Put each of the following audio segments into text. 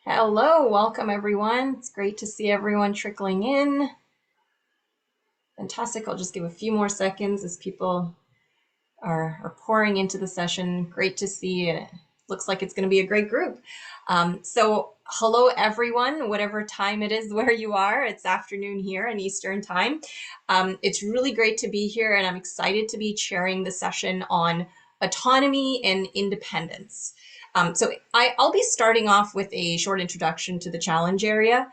Hello, welcome everyone. It's great to see everyone trickling in. Fantastic. I'll just give a few more seconds as people are pouring into the session. Great to see, and it looks like it's going to be a great group. So hello everyone, whatever time it is where you are. It's afternoon here in Eastern time. It's really great to be here, and I'm excited to be chairing the session on autonomy and independence. I'll be starting off with a short introduction to the challenge area,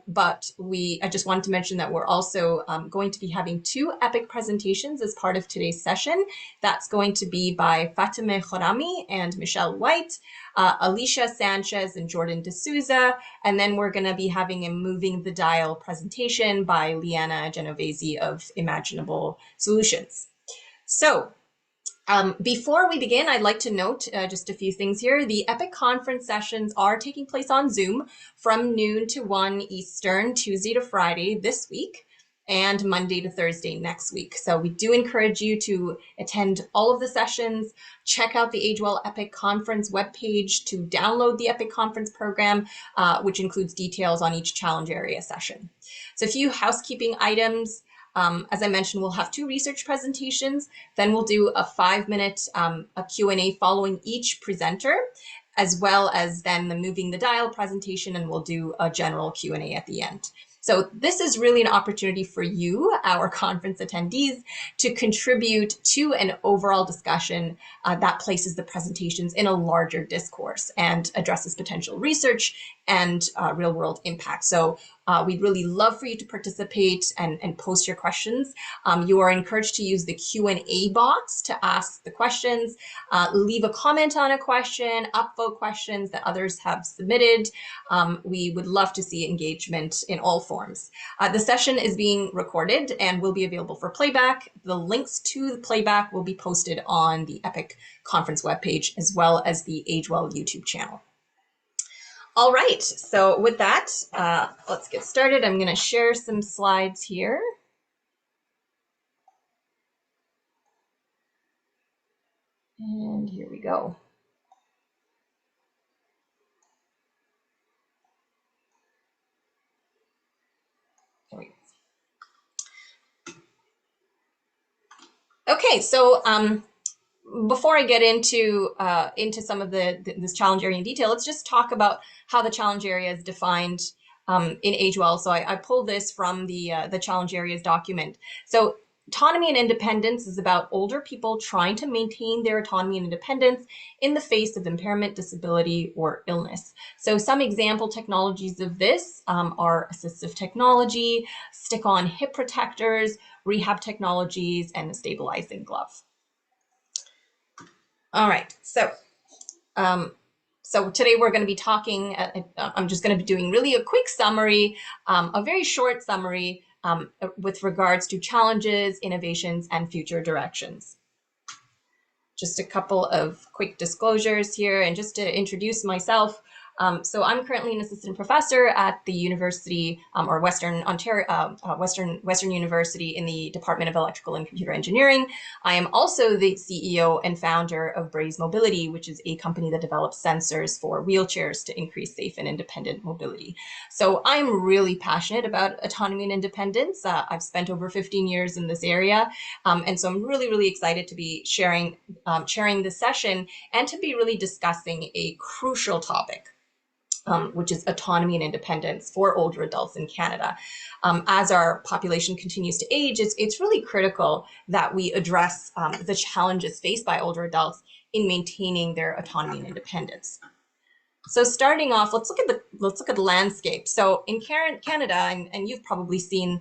but I just wanted to mention that we're also going to be having two EPIC presentations as part of today's session. That's going to be by Fatemeh Khorami and Michel White, Alyssia Sanchez and Jordan D'Souza, and then we're going to be having a Moving the Dial presentation by Lianna Genovese of Imaginable Solutions. So before we begin, I'd like to note just a few things here. The EPIC conference sessions are taking place on Zoom from noon to 1 Eastern, Tuesday to Friday this week, and Monday to Thursday next week. So we do encourage you to attend all of the sessions, check out the AGE-WELL EPIC conference webpage to download the EPIC conference program, which includes details on each challenge area session. So a few housekeeping items. As I mentioned, we'll have two research presentations, then we'll do a 5-minute a Q&A following each presenter, as well as then the Moving the Dial presentation, and we'll do a general Q&A at the end. So this is really an opportunity for you, our conference attendees, to contribute to an overall discussion that places the presentations in a larger discourse and addresses potential research and real-world impact. So we'd really love for you to participate and post your questions. You are encouraged to use the Q&A box to ask the questions, leave a comment on a question, upvote questions that others have submitted. We would love to see engagement in all forms. The session is being recorded and will be available for playback. The links to the playback will be posted on the EPIC conference webpage, as well as the AGE-WELL YouTube channel. All right, so with that, let's get started. I'm going to share some slides here. And here we go. There we go. Okay, so before I get into some of this challenge area in detail, let's just talk about how the challenge area is defined in AGE-WELL. So I pulled this from the challenge areas document. So autonomy and independence is about older people trying to maintain their autonomy and independence in the face of impairment, disability, or illness. So some example technologies of this are assistive technology, stick-on hip protectors, rehab technologies, and a stabilizing glove. All right, so today we're going to be talking, I'm just going to be doing really a quick summary, a very short summary with regards to challenges, innovations, and future directions. Just a couple of quick disclosures here, and just to introduce myself. So I'm currently an assistant professor at the University or Western Ontario, Western University in the Department of Electrical and Computer Engineering. I am also the CEO and founder of Braze Mobility, which is a company that develops sensors for wheelchairs to increase safe and independent mobility. So I'm really passionate about autonomy and independence. I've spent over 15 years in this area, and so I'm really excited to be chairing this session and to be really discussing a crucial topic. Which is autonomy and independence for older adults in Canada. As our population continues to age, it's really critical that we address the challenges faced by older adults in maintaining their autonomy and independence. So starting off, let's look at the landscape. So in Canada, and you've probably seen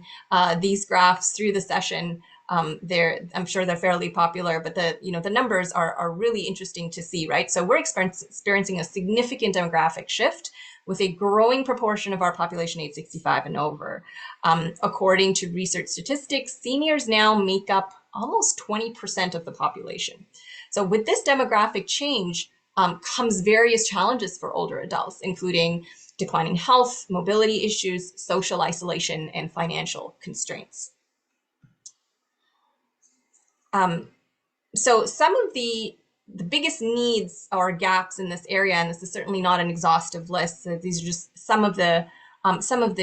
these graphs through the session. I'm sure they're fairly popular, but the numbers are really interesting to see, right? So we're experiencing a significant demographic shift with a growing proportion of our population age 65 and over. According to research statistics, seniors now make up almost 20% of the population. So with this demographic change comes various challenges for older adults, including declining health, mobility issues, social isolation, and financial constraints. So some of the the biggest needs or gaps in this area, and this is certainly not an exhaustive list, so these are just some of the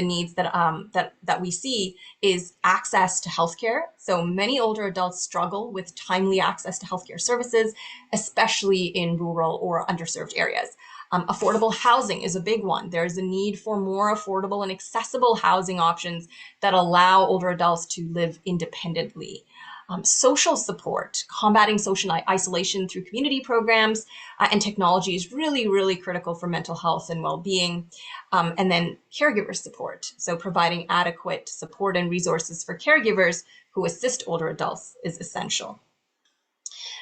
needs that we see, is access to healthcare. So many older adults struggle with timely access to healthcare services, especially in rural or underserved areas. Affordable housing is a big one. There's a need for more affordable and accessible housing options that allow older adults to live independently. Social support, combating social isolation through community programs and technology is really, really critical for mental health and well-being. And then caregiver support, so providing adequate support and resources for caregivers who assist older adults is essential.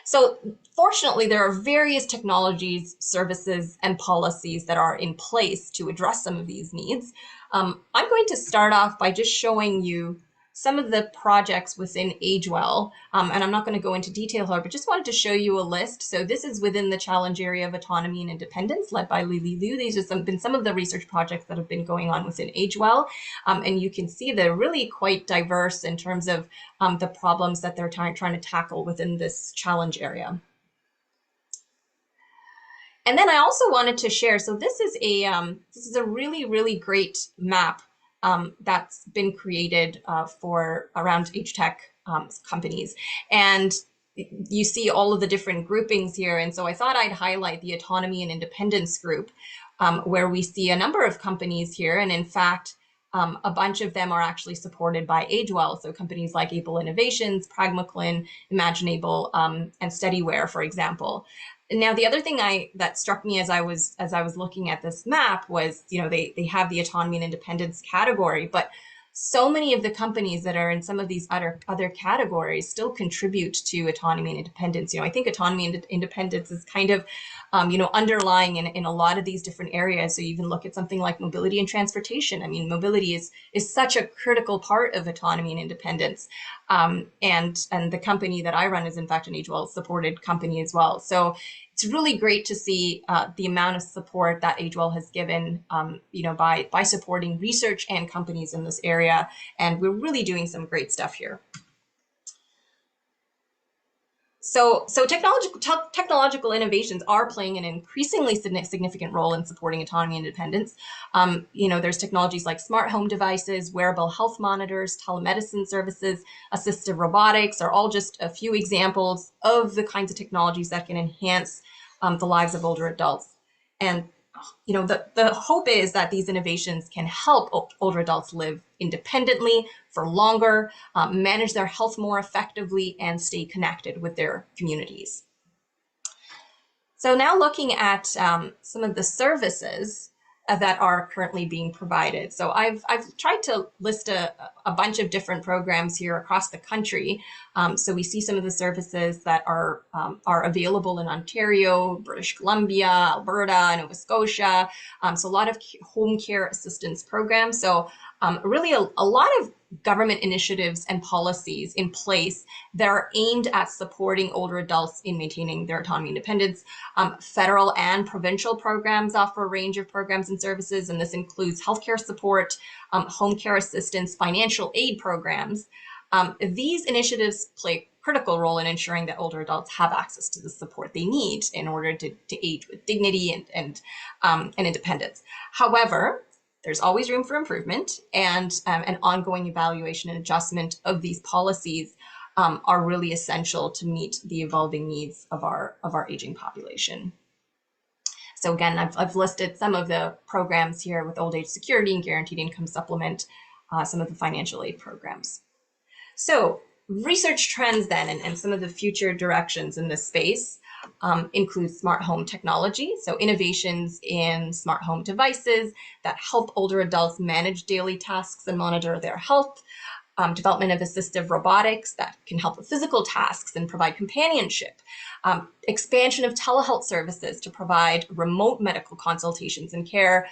So fortunately, there are various technologies, services, and policies that are in place to address some of these needs. I'm going to start off by just showing you some of the projects within AGE-WELL, and I'm not going to go into detail here, but just wanted to show you a list. So this is within the challenge area of autonomy and independence, led by Lily Liu. These have been some of the research projects that have been going on within AGE-WELL, and you can see they're really quite diverse in terms of the problems that they're trying to tackle within this challenge area. And then I also wanted to share, so this is a really, really great map that's been created for around age tech companies. And you see all of the different groupings here. And so I thought I'd highlight the Autonomy and Independence group, where we see a number of companies here. And in fact, a bunch of them are actually supported by AGE-WELL. So companies like Able Innovations, Pragmaclin, Imaginable, and Steadyware, for example. Now, the other thing that struck me as I was looking at this map was, they have the autonomy and independence category, but so many of the companies that are in some of these other categories still contribute to autonomy and independence. I think autonomy and independence is kind of, underlying in a lot of these different areas. So you even look at something like mobility and transportation. I mean, mobility is such a critical part of autonomy and independence. And the company that I run is in fact an AGE-WELL supported company as well. So it's really great to see the amount of support that AGE-WELL has given, by supporting research and companies in this area. And we're really doing some great stuff here. So technological innovations are playing an increasingly significant role in supporting autonomy and independence. There's technologies like smart home devices, wearable health monitors, telemedicine services, assistive robotics are all just a few examples of the kinds of technologies that can enhance the lives of older adults. And the hope is that these innovations can help older adults live independently for longer, manage their health more effectively, and stay connected with their communities. So now looking at some of the services that are currently being provided. So I've tried to list a bunch of different programs here across the country. So we see some of the services that are available in Ontario, British Columbia, Alberta, Nova Scotia. So a lot of home care assistance programs. So really a lot of government initiatives and policies in place that are aimed at supporting older adults in maintaining their autonomy and independence. Federal and provincial programs offer a range of programs and services, and this includes healthcare support, home care assistance, financial aid programs. These initiatives play a critical role in ensuring that older adults have access to the support they need in order to age with dignity and independence. However, there's always room for improvement, and an ongoing evaluation and adjustment of these policies are really essential to meet the evolving needs of our aging population. So again, I've listed some of the programs here with old age security and guaranteed income supplement, some of the financial aid programs. So research trends then, and some of the future directions in this space include smart home technology. So innovations in smart home devices that help older adults manage daily tasks and monitor their health. Development of assistive robotics that can help with physical tasks and provide companionship. Expansion of telehealth services to provide remote medical consultations and care.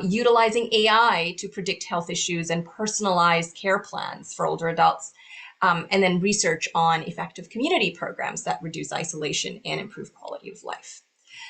Utilizing AI to predict health issues and personalize care plans for older adults. And then research on effective community programs that reduce isolation and improve quality of life.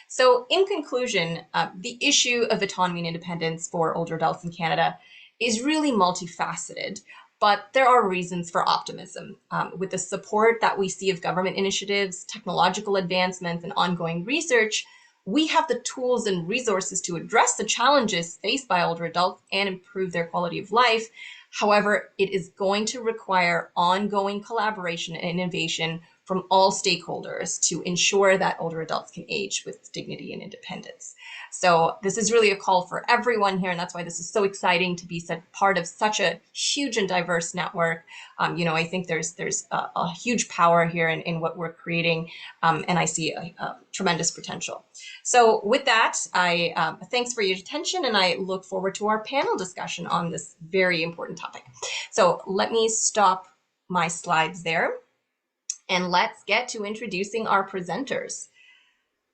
So in conclusion, the issue of autonomy and independence for older adults in Canada is really multifaceted. But there are reasons for optimism. With the support that we see of government initiatives, technological advancements, and ongoing research, we have the tools and resources to address the challenges faced by older adults and improve their quality of life. However, it is going to require ongoing collaboration and innovation from all stakeholders to ensure that older adults can age with dignity and independence. So this is really a call for everyone here, and that's why this is so exciting to be part of such a huge and diverse network. I think there's a huge power here in what we're creating, and I see a tremendous potential. So with that, thanks for your attention, and I look forward to our panel discussion on this very important topic. So let me stop my slides there, and let's get to introducing our presenters.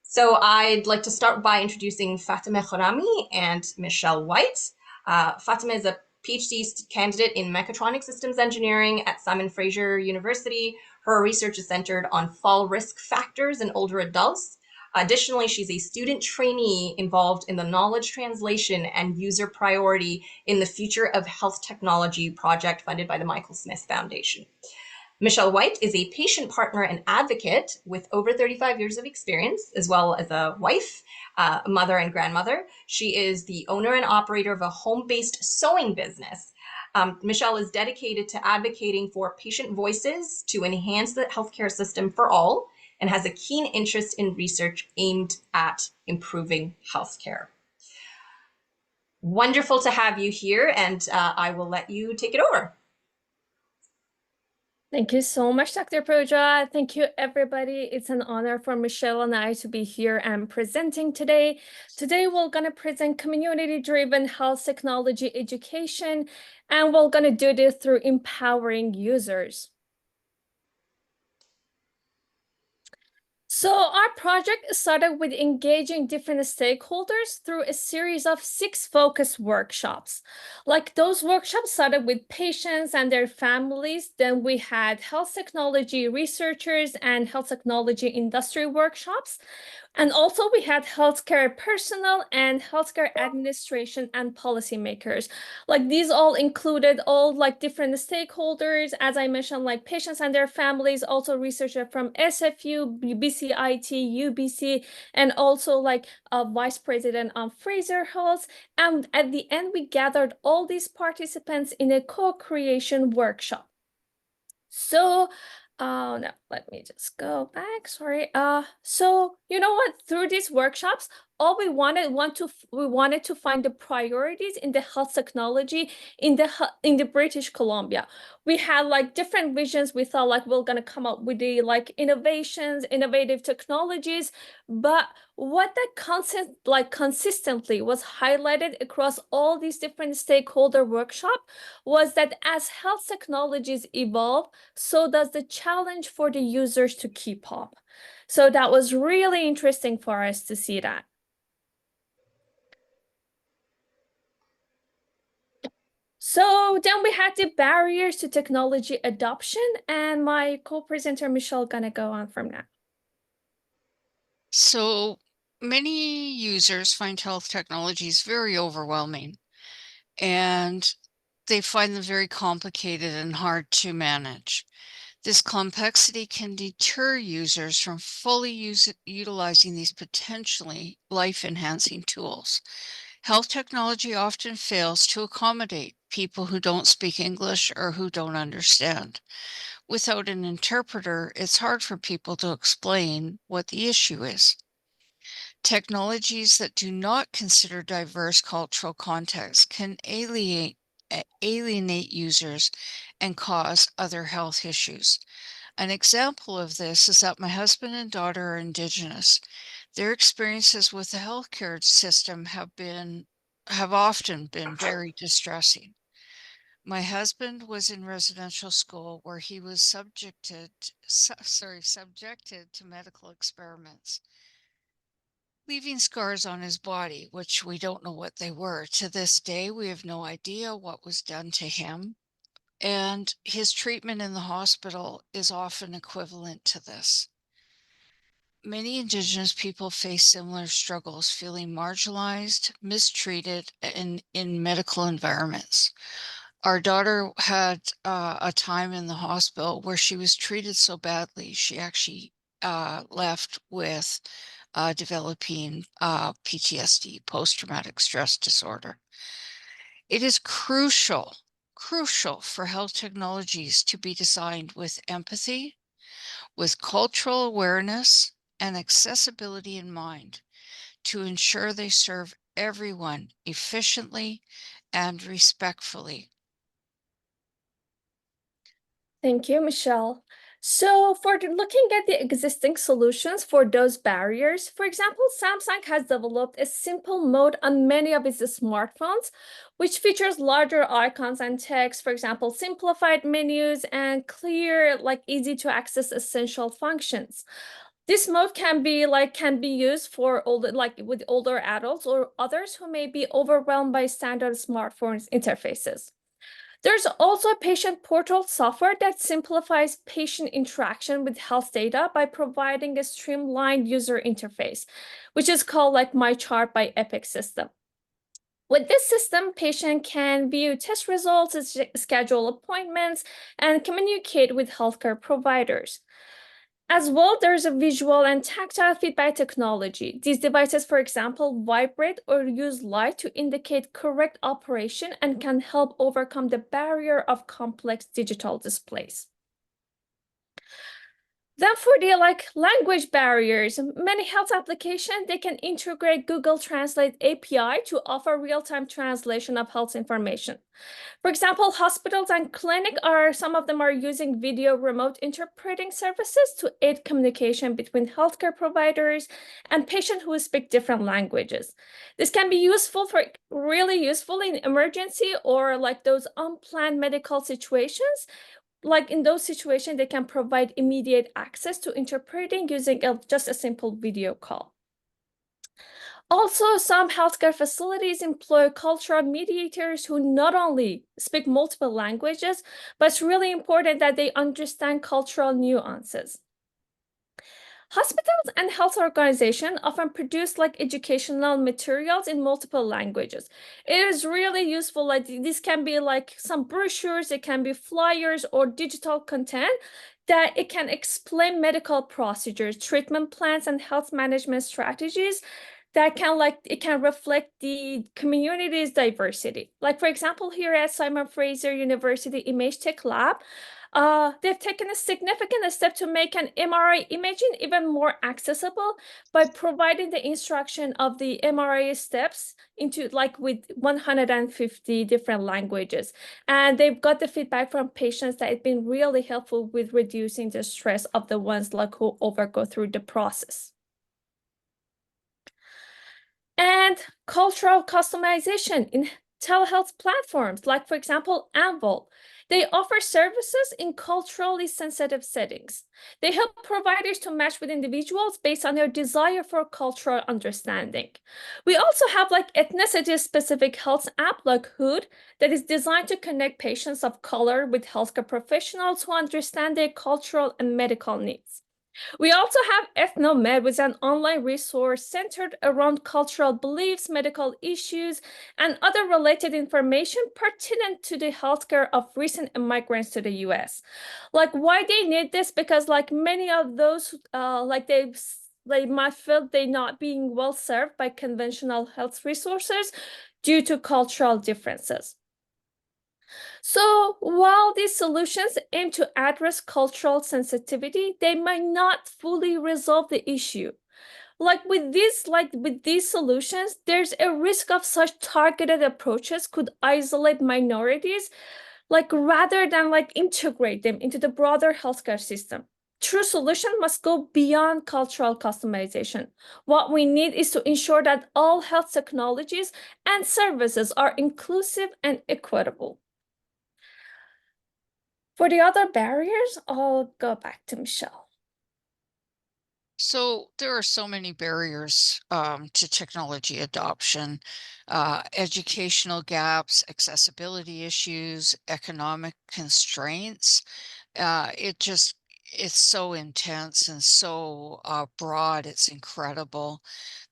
So I'd like to start by introducing Fatemeh Khorami and Michel White. Fatemeh is a PhD candidate in mechatronic systems engineering at Simon Fraser University. Her research is centered on fall risk factors in older adults. Additionally, she's a student trainee involved in the knowledge translation and user priority in the Future of Health Technology project funded by the Michael Smith Foundation. Michel White is a patient partner and advocate with over 35 years of experience, as well as a wife, mother, and grandmother. She is the owner and operator of a home-based sewing business. Michel is dedicated to advocating for patient voices to enhance the healthcare system for all, and has a keen interest in research aimed at improving healthcare. Wonderful to have you here, and I will let you take it over. Thank you so much, Dr. Pooja. Thank you, everybody. It's an honor for Michelle and I to be here and presenting today. Today, we're going to present community-driven health technology education, and we're going to do this through empowering users. So our project started with engaging different stakeholders through a series of 6 focus workshops. Like those workshops started with patients and their families. Then we had health technology researchers and health technology industry workshops. And also we had healthcare personnel and healthcare administration and policymakers. Like these all included all like different stakeholders, as I mentioned, like patients and their families, also researchers from SFU, BCIT, UBC, and also like a vice president on Fraser Health. And at the end, we gathered all these participants in a co-creation workshop. So no, let me just go back. Sorry. So you know what? Through these workshops, all we wanted to find the priorities in the health technology in the British Columbia. We had like different visions. We thought like we're gonna come up with the like innovations, innovative technologies, but what that consistently was highlighted across all these different stakeholder workshops was that as health technologies evolve, so does the challenge for the users to keep up. So that was really interesting for us to see that. So then we had the barriers to technology adoption, and my co-presenter Michelle gonna go on from that. So many users find health technologies very overwhelming, and they find them very complicated and hard to manage. This complexity can deter users from fully utilizing these potentially life-enhancing tools. Health technology often fails to accommodate people who don't speak English or who don't understand. Without an interpreter, it's hard for people to explain what the issue is. Technologies that do not consider diverse cultural contexts can alienate users and cause other health issues. An example of this is that my husband and daughter are Indigenous. Their experiences with the healthcare system have often been very distressing. My husband was in residential school where he was subjected to medical experiments, leaving scars on his body, which we don't know what they were. To this day, we have no idea what was done to him, and his treatment in the hospital is often equivalent to this. Many Indigenous people face similar struggles, feeling marginalized, mistreated in medical environments. Our daughter had a time in the hospital where she was treated so badly, she actually left with developing PTSD, post-traumatic stress disorder. It is crucial for health technologies to be designed with empathy, with cultural awareness and accessibility in mind to ensure they serve everyone efficiently and respectfully. Thank you, Michelle. So for looking at the existing solutions for those barriers, for example, Samsung has developed a simple mode on many of its smartphones, which features larger icons and text, for example, simplified menus and clear, easy to access essential functions. This mode can be used for older, with older adults or others who may be overwhelmed by standard smartphones interfaces. There's also a patient portal software that simplifies patient interaction with health data by providing a streamlined user interface, which is called My Chart by EPIC system. With this system, patient can view test results, schedule appointments, and communicate with healthcare providers. As well, there's a visual and tactile feedback technology. These devices, for example, vibrate or use light to indicate correct operation and can help overcome the barrier of complex digital displays. Then for the language barriers, many health applications, they can integrate Google Translate API to offer real-time translation of health information. For example, hospitals and clinics some of them are using video remote interpreting services to aid communication between healthcare providers and patients who speak different languages. This can be really useful in emergency or those unplanned medical situations. In those situations, they can provide immediate access to interpreting using just a simple video call. Also, some healthcare facilities employ cultural mediators who not only speak multiple languages, but it's really important that they understand cultural nuances. Hospitals and health organizations often produce educational materials in multiple languages. It is really useful. This can be some brochures, it can be flyers or digital content that it can explain medical procedures, treatment plans, and health management strategies that it can reflect the community's diversity. For example, here at Simon Fraser University Image Tech Lab, they've taken a significant step to make an MRI imaging even more accessible by providing the instruction of the MRI steps into with 150 different languages. And they've got the feedback from patients that it's been really helpful with reducing the stress of the ones who go through the process. And cultural customization in telehealth platforms, for example, Anvil. They offer services in culturally sensitive settings. They help providers to match with individuals based on their desire for cultural understanding. We also have ethnicity-specific health app like Hood that is designed to connect patients of color with healthcare professionals who understand their cultural and medical needs. We also have EthnoMed, which is an online resource centered around cultural beliefs, medical issues, and other related information pertinent to the healthcare of recent immigrants to the US. Why they need this? Because many of those, they might feel they're not being well served by conventional health resources due to cultural differences. So while these solutions aim to address cultural sensitivity, they might not fully resolve the issue. With these solutions, there's a risk of such targeted approaches could isolate minorities, rather than integrate them into the broader healthcare system. True solution must go beyond cultural customization. What we need is to ensure that all health technologies and services are inclusive and equitable. For the other barriers, I'll go back to Michelle. So there are so many barriers to technology adoption, educational gaps, accessibility issues, economic constraints. it's so intense and so broad, it's incredible.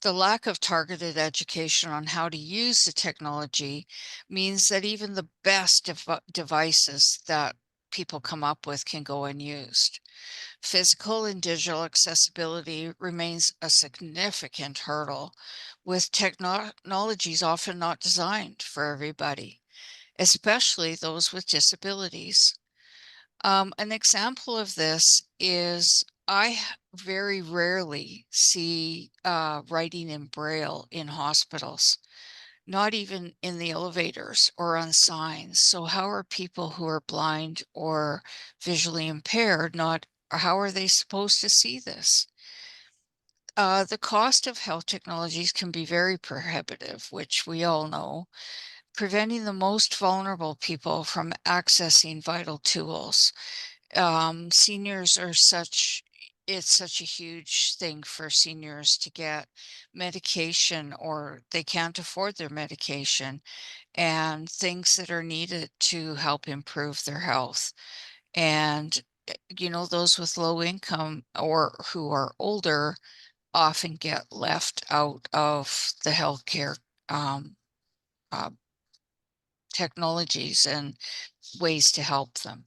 The lack of targeted education on how to use the technology means that even the best devices that people come up with can go unused. Physical and digital accessibility remains a significant hurdle, with technologies often not designed for everybody, especially those with disabilities. An example of this is I very rarely see writing in Braille in hospitals, not even in the elevators or on signs. So how are people who are blind or visually impaired how are they supposed to see this? The cost of health technologies can be very prohibitive, which we all know, preventing the most vulnerable people from accessing vital tools. Seniors are it's such a huge thing for seniors to get medication, or they can't afford their medication, and things that are needed to help improve their health. And, those with low income or who are older often get left out of the healthcare uh, technologies and ways to help them.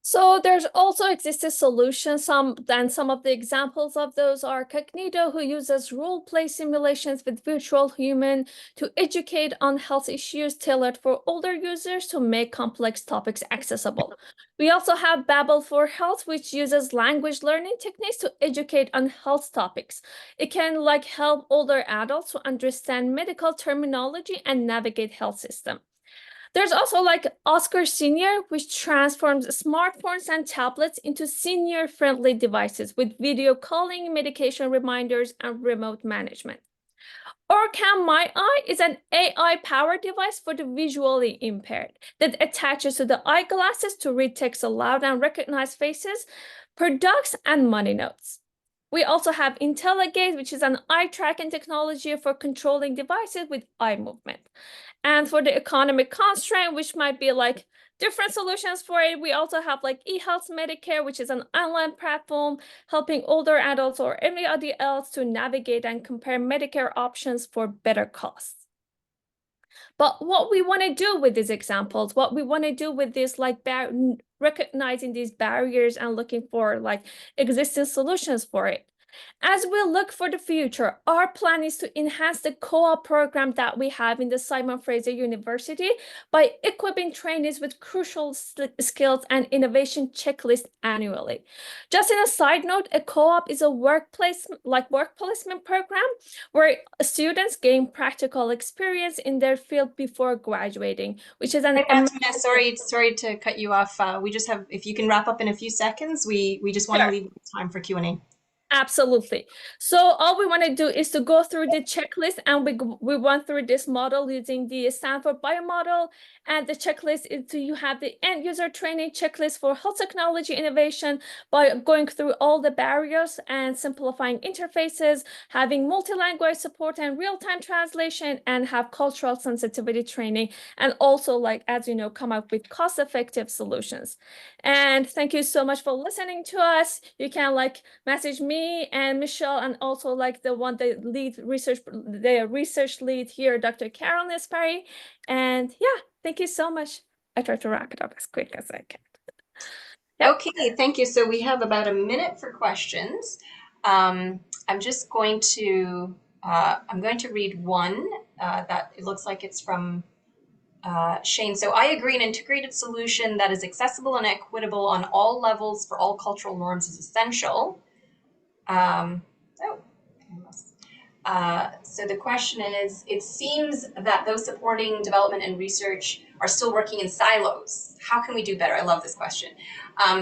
So there's also existed solutions. Some of the examples of those are Cognito, who uses role-play simulations with virtual human to educate on health issues tailored for older users to make complex topics accessible. We also have Babbel for Health, which uses language learning techniques to educate on health topics. It can help older adults to understand medical terminology and navigate health system. There's also Oscar Senior, which transforms smartphones and tablets into senior-friendly devices with video calling, medication reminders, and remote management. Orcam My Eye is an AI-powered device for the visually impaired that attaches to the eyeglasses to read text aloud and recognize faces, products, and money notes. We also have IntelliGaze, which is an eye tracking technology for controlling devices with eye movement. And for the economic constraint, which might be different solutions for it, we also have eHealth Medicare, which is an online platform helping older adults or anybody else to navigate and compare Medicare options for better costs. But what we want to do with these examples, what we want to do with this, recognizing these barriers and looking for existing solutions for it. As we look for the future, our plan is to enhance the co-op program that we have in the Simon Fraser University by equipping trainees with crucial skills and innovation checklists annually. Just in a side note, a co-op is a work placement program where students gain practical experience in their field before graduating, which is an sorry to cut you off. We just have, if you can wrap up in a few seconds, we just want to leave time for Q&A. Absolutely. So all we want to do is to go through the checklist, and we went through this model using the Stanford biomodel. And the checklist is you have the end user training checklist for health technology innovation by going through all the barriers and simplifying interfaces, having multi-language support and real-time translation, and have cultural sensitivity training, and also as you know, come up with cost-effective solutions. And thank you so much for listening to us. You can message me and Michel, and also the research lead here, Dr. Carol Nespari. And yeah, thank you so much. I tried to wrap it up as quick as I can. Yep. Okay, thank you. So we have about a minute for questions. I'm just going to read one that it looks like it's from Shane. So I agree, an integrated solution that is accessible and equitable on all levels for all cultural norms is essential. So the question is, it seems that those supporting development and research are still working in silos. How can we do better? I love this question.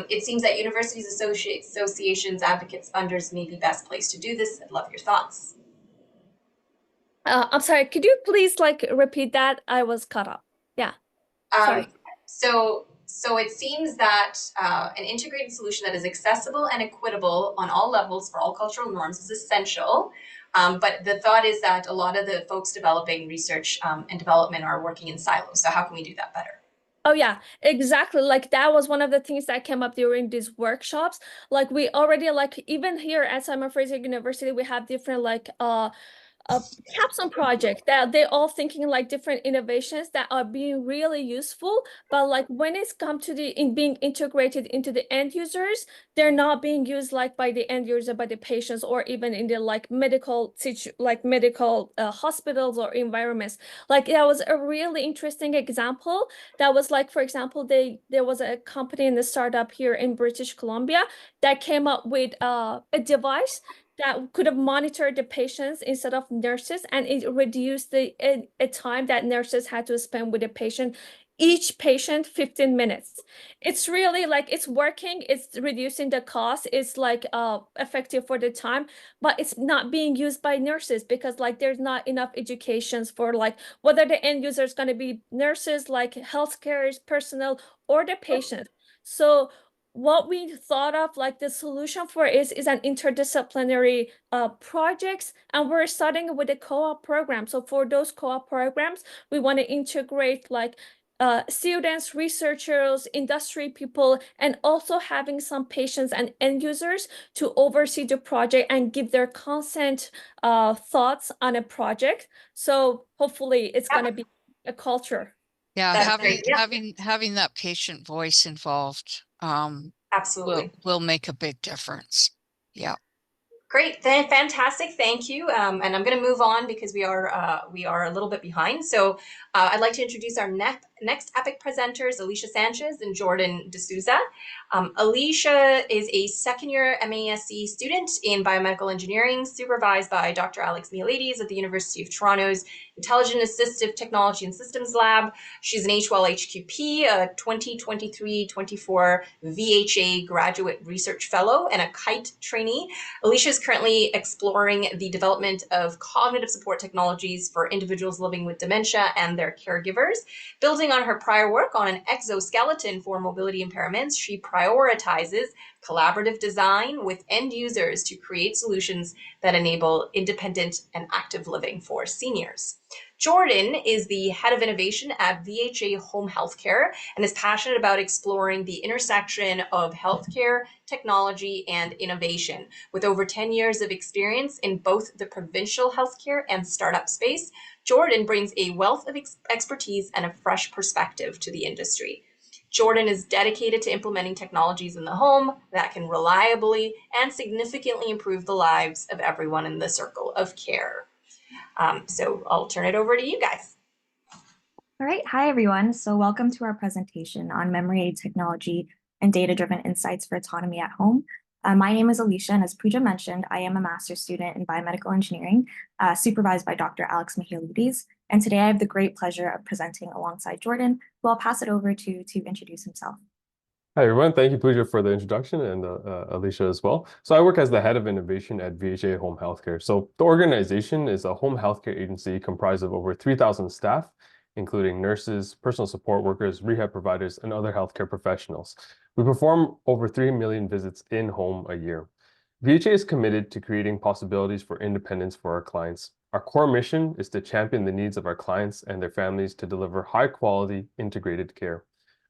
It seems that universities, associations, advocates, funders may be best placed to do this. I'd love your thoughts. I'm sorry, could you please repeat that? I was cut off. Yeah, sorry. So it seems that an integrated solution that is accessible and equitable on all levels for all cultural norms is essential. But the thought is that a lot of the folks developing research and development are working in silos. So how can we do that better? Oh yeah, exactly. Like that was one of the things that came up during these workshops. Like we already like even here at Simon Fraser University, we have different like a capstone project that they're all thinking like different innovations that are being really useful, but like when it's come to the in being integrated into the end users, they're not being used like by the end user, by the patients, or even in the like medical hospitals or environments. Like that was a really interesting example. That was like, for example, there was a company in the startup here in British Columbia that came up with a device that could have monitored the patients instead of nurses, and it reduced the a time that nurses had to spend with a patient, each patient 15 minutes. It's really like it's working, it's reducing the cost, it's like effective for the time, but it's not being used by nurses because like there's not enough educations for like whether the end user is going to be nurses, like healthcare personnel, or the patient. So what we thought of like the solution for is an interdisciplinary projects, and we're starting with a co-op program. So for those co-op programs, we want to integrate like students, researchers, industry people, and also having some patients and end users to oversee the project and give their consent thoughts on a project. So hopefully it's going to be a culture. Yeah, That's great. Yeah, having that patient voice involved absolutely. will make a big difference. Yeah. Great, fantastic, thank you. And I'm going to move on because we are a little bit behind. So I'd like to introduce our next EPIC presenters, Alyssia Sanchez and Jordan D'Souza. Alyssia is a second-year MASc student in biomedical engineering, supervised by Dr. Alex Mielides at the University of Toronto's Intelligent Assistive Technology and Systems Lab. She's an AGE-WELL HQP, a 2023-24 VHA Graduate Research Fellow, and a KITE trainee. Alyssia is currently exploring the development of cognitive support technologies for individuals living with dementia and their caregivers. Building on her prior work on an exoskeleton for mobility impairments, she prioritizes collaborative design with end users to create solutions that enable independent and active living for seniors. Jordan is the head of innovation at VHA Home Healthcare and is passionate about exploring the intersection of healthcare, technology, and innovation. With over 10 years of experience in both the provincial healthcare and startup space, Jordan brings a wealth of expertise and a fresh perspective to the industry. Jordan is dedicated to implementing technologies in the home that can reliably and significantly improve the lives of everyone in the circle of care. So I'll turn it over to you guys. All right, hi everyone. So welcome to our presentation on memory aid technology and data-driven insights for autonomy at home. My name is Alyssia, and as Pooja mentioned, I am a master's student in biomedical engineering, supervised by Dr. Alex Mielides. And today I have the great pleasure of presenting alongside Jordan, who I'll pass it over to introduce himself. Hi, everyone. Thank you, Pooja, for the introduction, and Alyssia as well. So I work as the head of innovation at VHA Home Healthcare. So the organization is a home healthcare agency comprised of over 3,000 staff, including nurses, personal support workers, rehab providers, and other healthcare professionals. We perform over 3 million visits in home a year. VHA is committed to creating possibilities for independence for our clients. Our core mission is to champion the needs of our clients and their families to deliver high-quality, integrated care.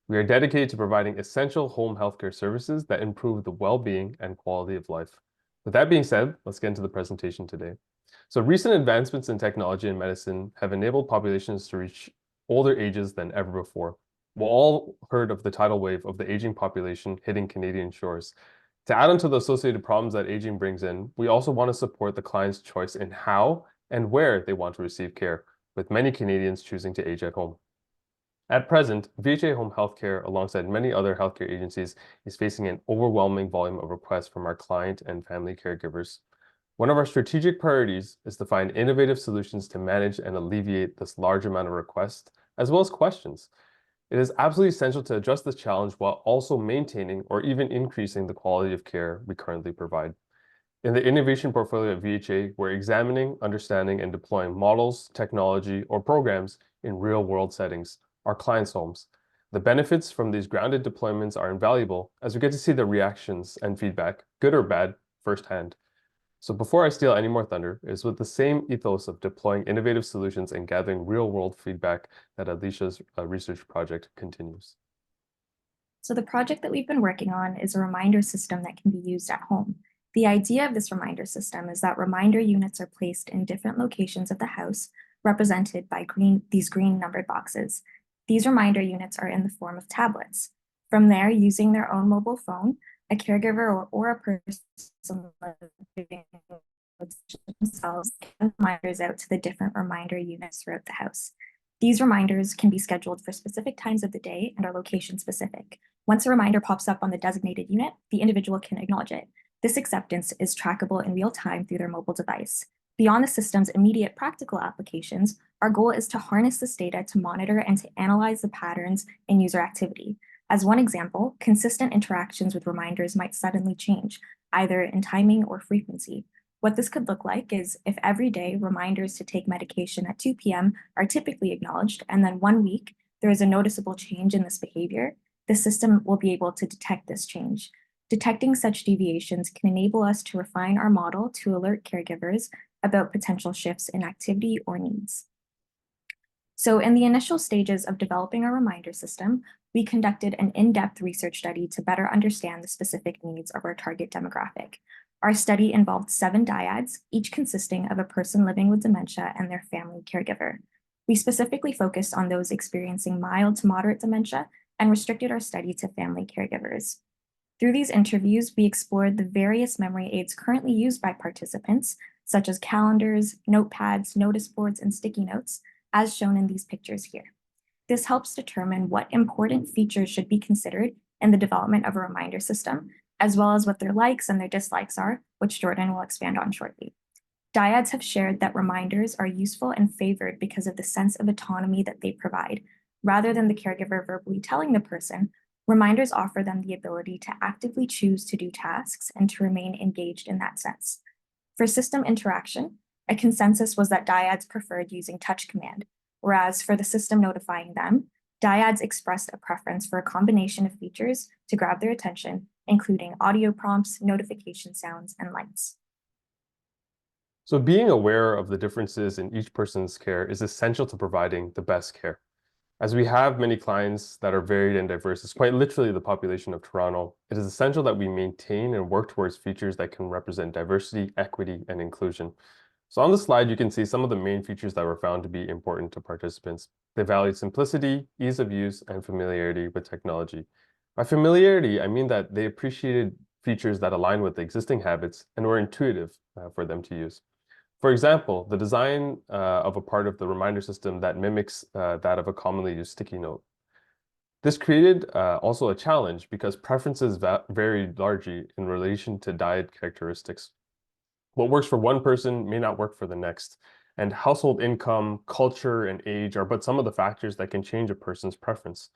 We are dedicated to providing essential home healthcare services that improve the well-being and quality of life. With that being said, let's get into the presentation today. So recent advancements in technology and medicine have enabled populations to reach older ages than ever before. We've all heard of the tidal wave of the aging population hitting Canadian shores. To add on to the associated problems that aging brings in, we also want to support the client's choice in how and where they want to receive care, with many Canadians choosing to age at home. At present, VHA Home Healthcare, alongside many other healthcare agencies, is facing an overwhelming volume of requests from our client and family caregivers. One of our strategic priorities is to find innovative solutions to manage and alleviate this large amount of requests, as well as questions. It is absolutely essential to address this challenge while also maintaining or even increasing the quality of care we currently provide. In the innovation portfolio at VHA, we're examining, understanding, and deploying models, technology, or programs in real-world settings, our clients' homes. The benefits from these grounded deployments are invaluable as we get to see the reactions and feedback, good or bad, firsthand. So before I steal any more thunder, it's with the same ethos of deploying innovative solutions and gathering real-world feedback that Alyssia's research project continues. So the project that we've been working on is a reminder system that can be used at home. The idea of this reminder system is that reminder units are placed in different locations of the house, represented by these green numbered boxes. These reminder units are in the form of tablets. From there, using their own mobile phone, a caregiver or a person living with themselves can reminders out to the different reminder units throughout the house. These reminders can be scheduled for specific times of the day and are location specific. Once a reminder pops up on the designated unit, the individual can acknowledge it. This acceptance is trackable in real time through their mobile device. Beyond the system's immediate practical applications, our goal is to harness this data to monitor and to analyze the patterns in user activity. As one example, consistent interactions with reminders might suddenly change, either in timing or frequency. What this could look like is if every day reminders to take medication at 2 p.m. are typically acknowledged, and then 1 week there is a noticeable change in this behavior, the system will be able to detect this change. Detecting such deviations can enable us to refine our model to alert caregivers about potential shifts in activity or needs. So in the initial stages of developing our reminder system, we conducted an in-depth research study to better understand the specific needs of our target demographic. Our study involved 7 dyads, each consisting of a person living with dementia and their family caregiver. We specifically focused on those experiencing mild to moderate dementia and restricted our study to family caregivers. Through these interviews, we explored the various memory aids currently used by participants, such as calendars, notepads, notice boards, and sticky notes, as shown in these pictures here. This helps determine what important features should be considered in the development of a reminder system, as well as what their likes and their dislikes are, which Jordan will expand on shortly. Dyads have shared that reminders are useful and favored because of the sense of autonomy that they provide. Rather than the caregiver verbally telling the person, reminders offer them the ability to actively choose to do tasks and to remain engaged in that sense. For system interaction, a consensus was that dyads preferred using touch command, whereas for the system notifying them, dyads expressed a preference for a combination of features to grab their attention, including audio prompts, notification sounds, and lights. So being aware of the differences in each person's care is essential to providing the best care. As we have many clients that are varied and diverse, it's quite literally the population of Toronto, it is essential that we maintain and work towards features that can represent diversity, equity, and inclusion. So on the slide, you can see some of the main features that were found to be important to participants. They valued simplicity, ease of use, and familiarity with technology. By familiarity, I mean that they appreciated features that align with existing habits and were intuitive for them to use. For example, the design of a part of the reminder system that mimics that of a commonly used sticky note. This created also a challenge because preferences varied largely in relation to dyad characteristics. What works for one person may not work for the next, and household income, culture, and age are but some of the factors that can change a person's preference.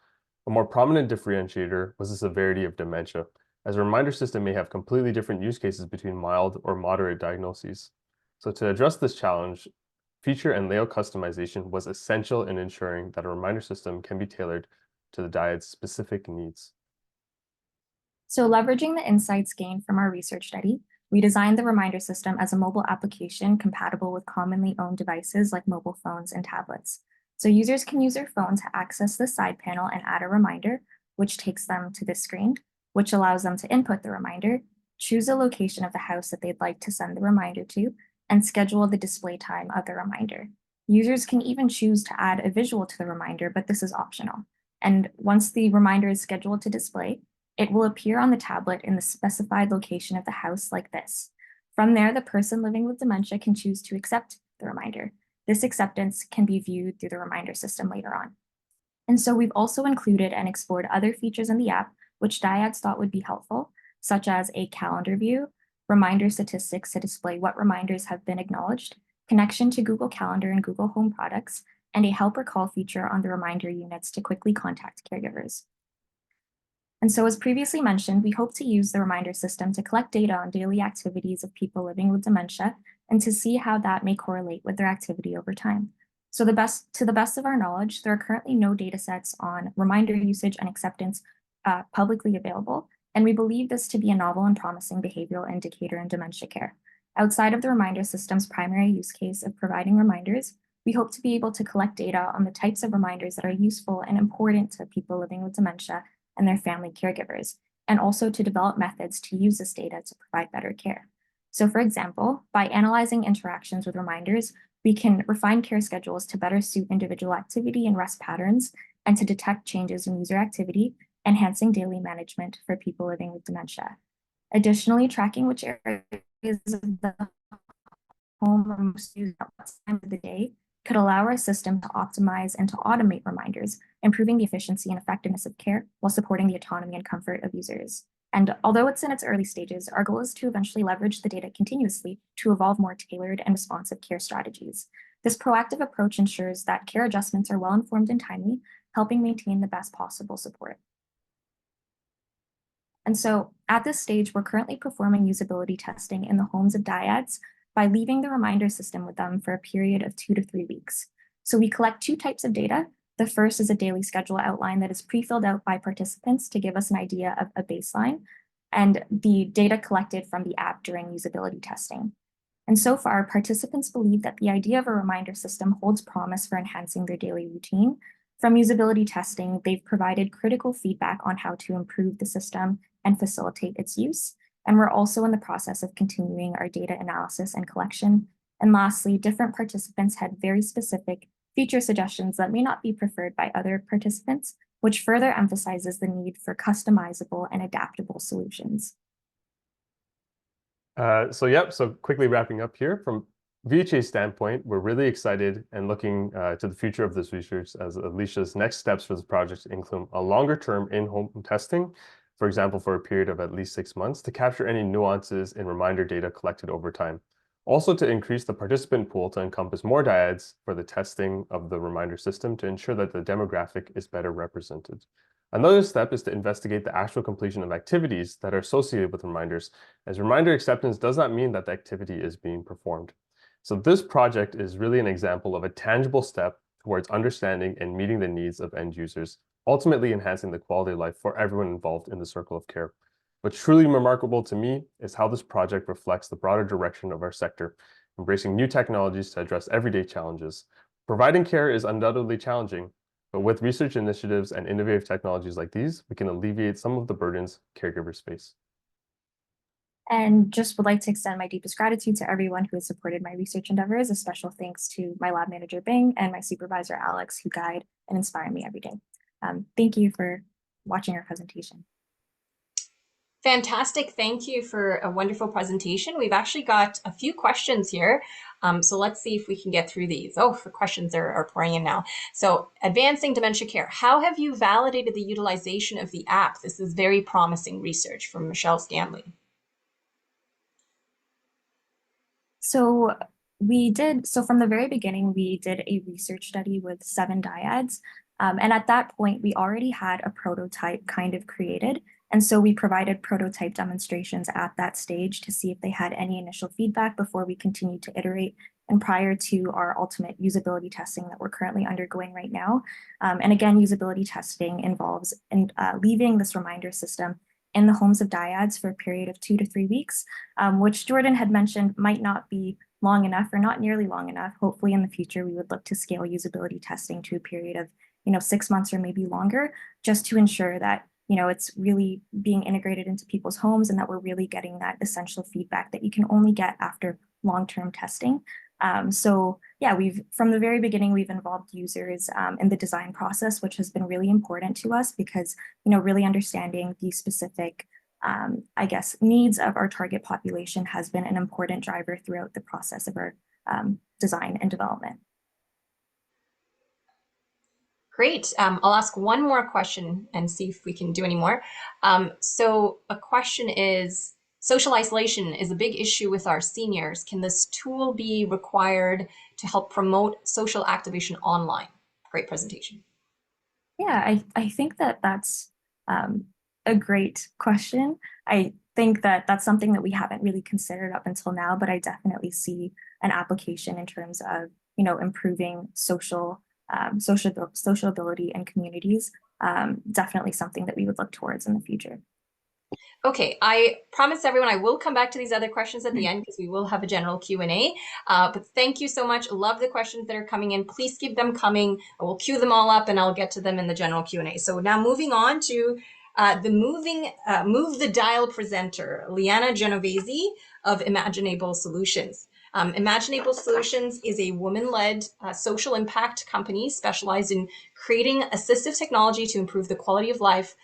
A more prominent differentiator was the severity of dementia, as a reminder system may have completely different use cases between mild or moderate diagnoses. So to address this challenge, feature and layout customization was essential in ensuring that a reminder system can be tailored to the dyad's specific needs. So leveraging the insights gained from our research study, we designed the reminder system as a mobile application compatible with commonly owned devices like mobile phones and tablets. So users can use their phone to access the side panel and add a reminder, which takes them to this screen, which allows them to input the reminder, choose a location of the house that they'd like to send the reminder to, and schedule the display time of the reminder. Users can even choose to add a visual to the reminder, but this is optional. And once the reminder is scheduled to display, it will appear on the tablet in the specified location of the house like this. From there, the person living with dementia can choose to accept the reminder. This acceptance can be viewed through the reminder system later on. And so we've also included and explored other features in the app which dyads thought would be helpful, such as a calendar view, reminder statistics to display what reminders have been acknowledged, connection to Google Calendar and Google Home products, and a help or call feature on the reminder units to quickly contact caregivers. And so as previously mentioned, we hope to use the reminder system to collect data on daily activities of people living with dementia and to see how that may correlate with their activity over time. So to the best of our knowledge, there are currently no data sets on reminder usage and acceptance publicly available, and we believe this to be a novel and promising behavioral indicator in dementia care. Outside of the reminder system's primary use case of providing reminders, we hope to be able to collect data on the types of reminders that are useful and important to people living with dementia and their family caregivers, and also to develop methods to use this data to provide better care. So for example, by analyzing interactions with reminders, we can refine care schedules to better suit individual activity and rest patterns, and to detect changes in user activity, enhancing daily management for people living with dementia. Additionally, tracking which areas of the home are most used at what time of the day could allow our system to optimize and to automate reminders, improving the efficiency and effectiveness of care while supporting the autonomy and comfort of users. And although it's in its early stages, our goal is to eventually leverage the data continuously to evolve more tailored and responsive care strategies. This proactive approach ensures that care adjustments are well-informed and timely, helping maintain the best possible support. And so at this stage, we're currently performing usability testing in the homes of dyads by leaving the reminder system with them for a period of 2 to 3 weeks. So we collect 2 types of data. The first is a daily schedule outline that is pre-filled out by participants to give us an idea of a baseline, and the data collected from the app during usability testing. And so far, participants believe that the idea of a reminder system holds promise for enhancing their daily routine. From usability testing, they've provided critical feedback on how to improve the system and facilitate its use. And we're also in the process of continuing our data analysis and collection. And lastly, different participants had very specific feature suggestions that may not be preferred by other participants, which further emphasizes the need for customizable and adaptable solutions. So quickly wrapping up here, from VHA's standpoint, we're really excited and looking to the future of this research, as Alyssia's next steps for this project include a longer term in-home testing, for example, for a period of at least 6 months, to capture any nuances in reminder data collected over time. Also to increase the participant pool to encompass more dyads for the testing of the reminder system to ensure that the demographic is better represented. Another step is to investigate the actual completion of activities that are associated with reminders, as reminder acceptance does not mean that the activity is being performed. So this project is really an example of a tangible step towards understanding and meeting the needs of end users, ultimately enhancing the quality of life for everyone involved in the circle of care. What's truly remarkable to me is how this project reflects the broader direction of our sector, embracing new technologies to address everyday challenges. Providing care is undoubtedly challenging, but with research initiatives and innovative technologies like these, we can alleviate some of the burdens caregivers face. And just would like to extend my deepest gratitude to everyone who has supported my research endeavors. A special thanks to my lab manager, Bing, and my supervisor, Alex, who guide and inspire me every day. Thank you for watching our presentation. Fantastic. Thank you for a wonderful presentation. We've actually got a few questions here. So let's see if we can get through these. Oh, the questions are pouring in now. So advancing dementia care. How have you validated the utilization of the app? This is very promising research from Michel Stanley. So from the very beginning, we did a research study with 7 dyads. And at that point, we already had a prototype kind of created. And so we provided prototype demonstrations at that stage to see if they had any initial feedback before we continued to iterate, and prior to our ultimate usability testing that we're currently undergoing right now. And again, usability testing involves leaving this reminder system in the homes of dyads for a period of 2 to 3 weeks, which Jordan had mentioned might not be long enough or not nearly long enough. Hopefully in the future, we would look to scale usability testing to a period of 6 months or maybe longer, just to ensure that it's really being integrated into people's homes and that we're really getting that essential feedback that you can only get after long-term testing. So yeah, from the very beginning, we've involved users in the design process, which has been really important to us because, really understanding the specific, needs of our target population has been an important driver throughout the process of our design and development. Great. I'll ask one more question and see if we can do any more. So a question is, social isolation is a big issue with our seniors. Can this tool be required to help promote social activation online? Great presentation. Yeah, I think that's a great question. I think that's something that we haven't really considered up until now, but I definitely see an application in terms of, improving social ability in communities. Definitely something that we would look towards in the future. Okay, I promise everyone I will come back to these other questions at the end because we will have a general Q&A. But thank you so much. Love the questions that are coming in. Please keep them coming. I will queue them all up and I'll get to them in the general Q&A. So now moving on to the Move the Dial presenter, Lianna Genovese of Imaginable Solutions. Imaginable Solutions is a woman-led social impact company specialized in creating assistive technology to improve the quality of life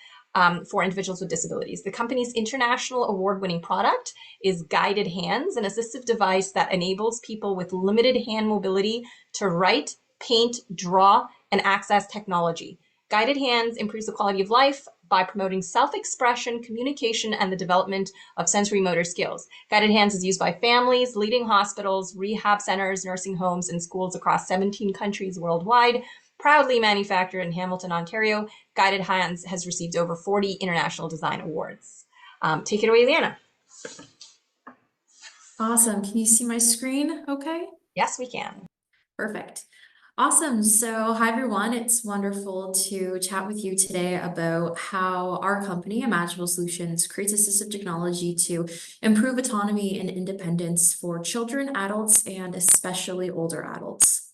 for individuals with disabilities. The company's international award-winning product is Guided Hands, an assistive device that enables people with limited hand mobility to write, paint, draw, and access technology. Guided Hands improves the quality of life by promoting self-expression, communication, and the development of sensory motor skills. Guided Hands is used by families, leading hospitals, rehab centers, nursing homes, and schools across 17 countries worldwide. Proudly manufactured in Hamilton, Ontario, Guided Hands has received over 40 international design awards. Take it away, Lianna. Awesome. Can you see my screen okay? Yes, we can. Perfect. Awesome. So hi, everyone. It's wonderful to chat with you today about how our company, Imaginable Solutions, creates assistive technology to improve autonomy and independence for children, adults, and especially older adults.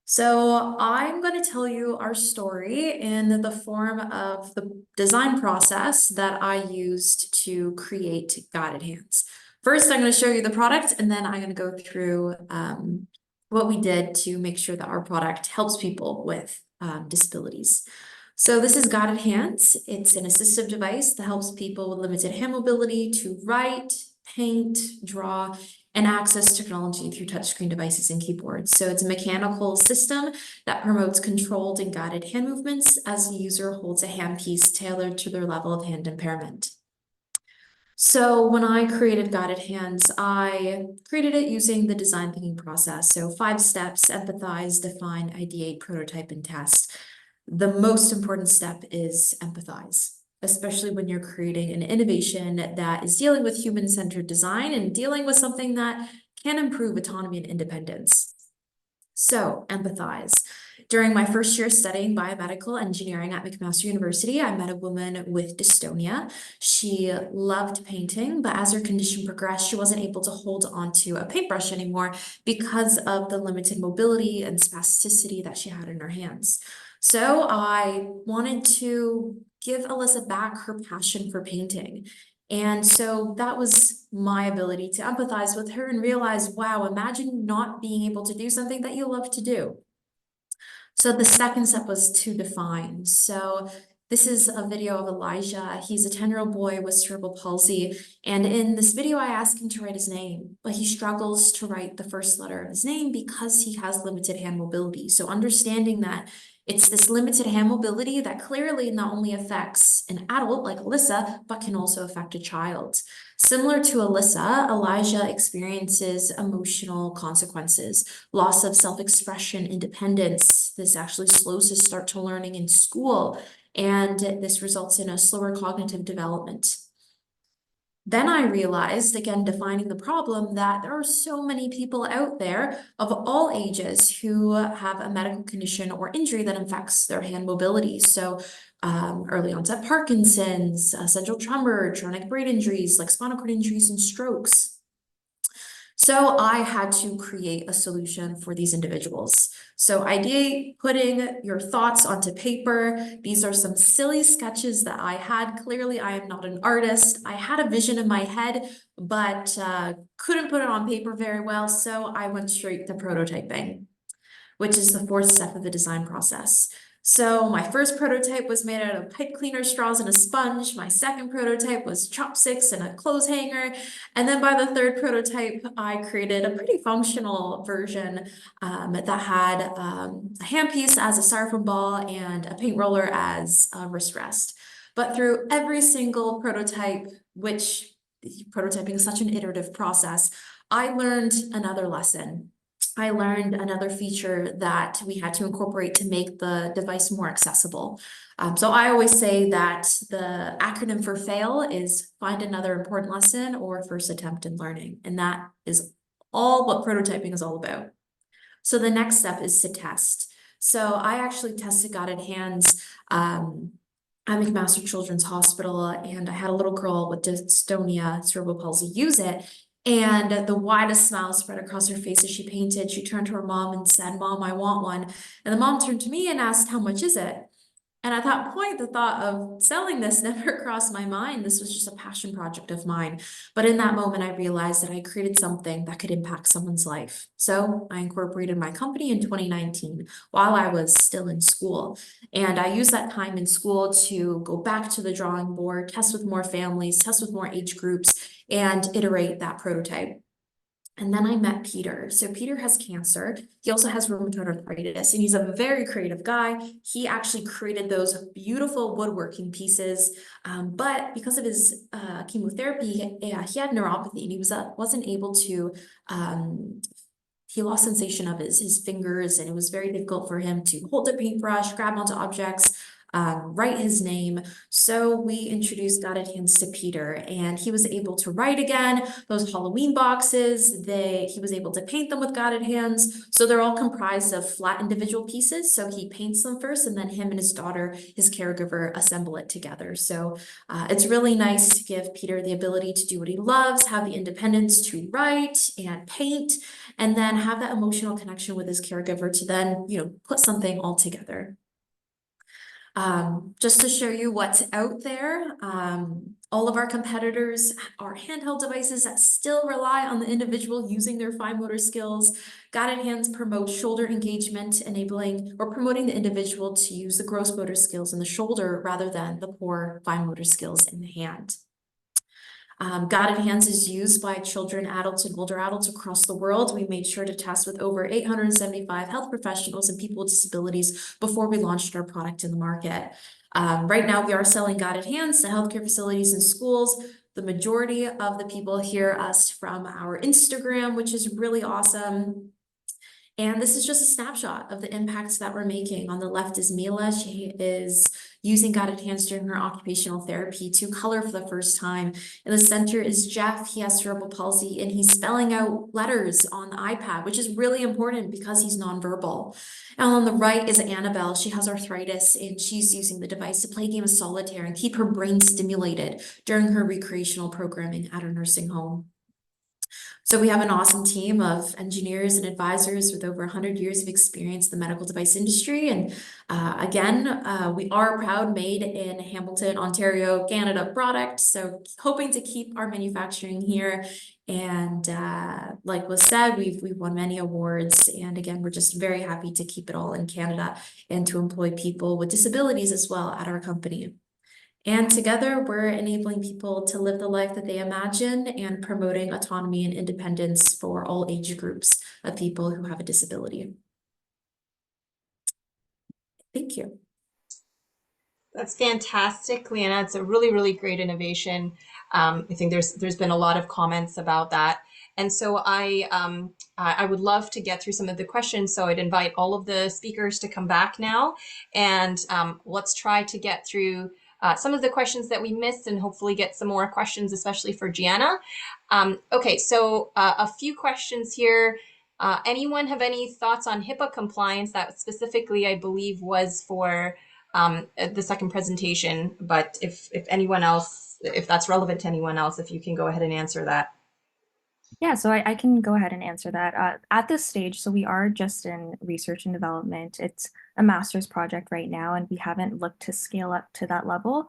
So I'm going to tell you our story in the form of the design process that I used to create Guided Hands. First, I'm going to show you the product, and then I'm going to go through what we did to make sure that our product helps people with disabilities. So this is Guided Hands. It's an assistive device that helps people with limited hand mobility to write, paint, draw, and access technology through touchscreen devices and keyboards. So it's a mechanical system that promotes controlled and guided hand movements as the user holds a handpiece tailored to their level of hand impairment. So when I created Guided Hands, I created it using the design thinking process. So 5 steps: empathize, define, ideate, prototype, and test. The most important step is empathize, especially when you're creating an innovation that is dealing with human-centered design and dealing with something that can improve autonomy and independence. So, empathize. During my first year studying biomedical engineering at McMaster University, I met a woman with dystonia. She loved painting, but as her condition progressed, she wasn't able to hold onto a paintbrush anymore because of the limited mobility and spasticity that she had in her hands. So I wanted to give Alyssia back her passion for painting. And so that was my ability to empathize with her and realize, wow, imagine not being able to do something that you love to do. So the second step was to define. So this is a video of Elijah. He's a 10-year-old boy with cerebral palsy. And in this video, I asked him to write his name, but he struggles to write the first letter of his name because he has limited hand mobility. So understanding that it's this limited hand mobility that clearly not only affects an adult like Alyssia, but can also affect a child. Similar to Alyssia, Elijah experiences emotional consequences, loss of self-expression, independence. This actually slows his start to learning in school, and this results in a slower cognitive development. Then I realized, again, defining the problem, that there are so many people out there of all ages who have a medical condition or injury that affects their hand mobility. So early onset Parkinson's, essential tremor, traumatic brain injuries like spinal cord injuries and strokes. So I had to create a solution for these individuals. So ideate putting your thoughts onto paper. These are some silly sketches that I had. Clearly, I am not an artist. I had a vision in my head, but couldn't put it on paper very well. So I went straight to prototyping, which is the 4th step of the design process. So my first prototype was made out of pipe cleaner straws and a sponge. My second prototype was chopsticks and a clothes hanger. And then by the 3rd prototype, I created a pretty functional version that had a handpiece as a styrofoam ball and a paint roller as a wrist rest. But through every single prototype, which prototyping is such an iterative process, I learned another lesson. I learned another feature that we had to incorporate to make the device more accessible. So I always say that the acronym for FAIL is find another important lesson or first attempt in learning. And that is all what prototyping is all about. So the next step is to test. So I actually tested Guided Hands at McMaster Children's Hospital, and I had a little girl with dystonia, cerebral palsy, use it. And the widest smile spread across her face as she painted. She turned to her mom and said, "Mom, I want one." And the mom turned to me and asked, "How much is it?" And at that point, the thought of selling this never crossed my mind. This was just a passion project of mine. But in that moment, I realized that I created something that could impact someone's life. So I incorporated my company in 2019 while I was still in school. And I used that time in school to go back to the drawing board, test with more families, test with more age groups, and iterate that prototype. And then I met Peter. So Peter has cancer. He also has rheumatoid arthritis, and he's a very creative guy. He actually created those beautiful woodworking pieces. But because of his chemotherapy, he had neuropathy, and he wasn't able to. He lost sensation of his fingers, and it was very difficult for him to hold a paintbrush, grab onto objects, write his name. So we introduced Guided Hands to Peter, and he was able to write again. Those Halloween boxes, he was able to paint them with Guided Hands. So they're all comprised of flat individual pieces. So he paints them first, and then him and his daughter, his caregiver, assemble it together. So it's really nice to give Peter the ability to do what he loves, have the independence to write and paint, and then have that emotional connection with his caregiver to then, put something all together. Just to show you what's out there, all of our competitors are handheld devices that still rely on the individual using their fine motor skills. Guided Hands promotes shoulder engagement, enabling or promoting the individual to use the gross motor skills in the shoulder rather than the core fine motor skills in the hand. Guided Hands is used by children, adults, and older adults across the world. We made sure to test with over 875 health professionals and people with disabilities before we launched our product in the market. Right now, we are selling Guided Hands to healthcare facilities and schools. The majority of the people hear us from our Instagram, which is really awesome. And this is just a snapshot of the impacts that we're making. On the left is Mila. She is using Guided Hands during her occupational therapy to color for the first time. In the center is Jeff. He has cerebral palsy, and he's spelling out letters on the iPad, which is really important because he's nonverbal. And on the right is Annabelle. She has arthritis, and she's using the device to play a game of solitaire and keep her brain stimulated during her recreational programming at her nursing home. So we have an awesome team of engineers and advisors with over 100 years of experience in the medical device industry. And again, we are a proud made in Hamilton, Ontario, Canada product. So hoping to keep our manufacturing here. And like was said, we've won many awards. And again, we're just very happy to keep it all in Canada and to employ people with disabilities as well at our company. And together, we're enabling people to live the life that they imagine and promoting autonomy and independence for all age groups of people who have a disability. Thank you. That's fantastic, Lianna. It's a really, really great innovation. I think there's been a lot of comments about that. And so I would love to get through some of the questions. So I'd invite all of the speakers to come back now, and let's try to get through some of the questions that we missed and hopefully get some more questions, especially for Gianna. Okay, so a few questions here. Anyone have any thoughts on HIPAA compliance? That specifically, I believe, was for the second presentation, but if anyone else, if that's relevant to anyone else, if you can go ahead and answer that. Yeah, so I can go ahead and answer that. At this stage, so we are just in research and development. It's a master's project right now, and we haven't looked to scale up to that level.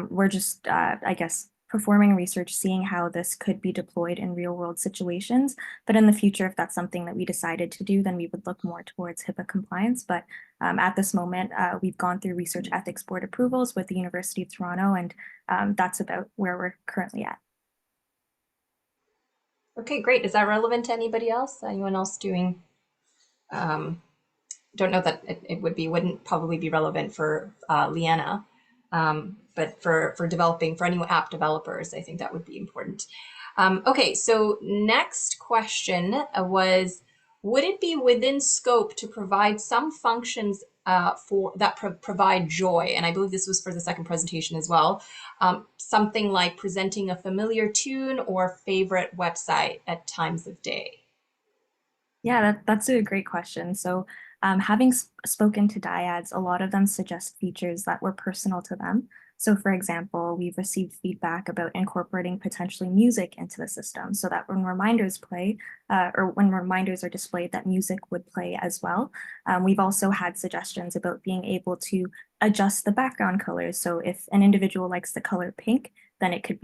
We're just, I guess, performing research, seeing how this could be deployed in real world situations. But in the future, if that's something that we decided to do, then we would look more towards HIPAA compliance. But at this moment, we've gone through research ethics board approvals with the University of Toronto, and that's about where we're currently at. Okay, great. Is that relevant to anybody else? Anyone else doing? Don't know that it wouldn't probably be relevant for Lianna, but for developing, for any app developers, I think that would be important. Okay, so next question was, would it be within scope to provide some functions provide joy? And I believe this was for the second presentation as well. Something like presenting a familiar tune or favorite website at times of day. Yeah, that's a great question. So Having spoken to dyads, a lot of them suggest features that were personal to them. So for example, we've received feedback about incorporating potentially music into the system so that when reminders play or when reminders are displayed, that music would play as well. We've also had suggestions about being able to adjust the background colors. So if an individual likes the color pink, then it could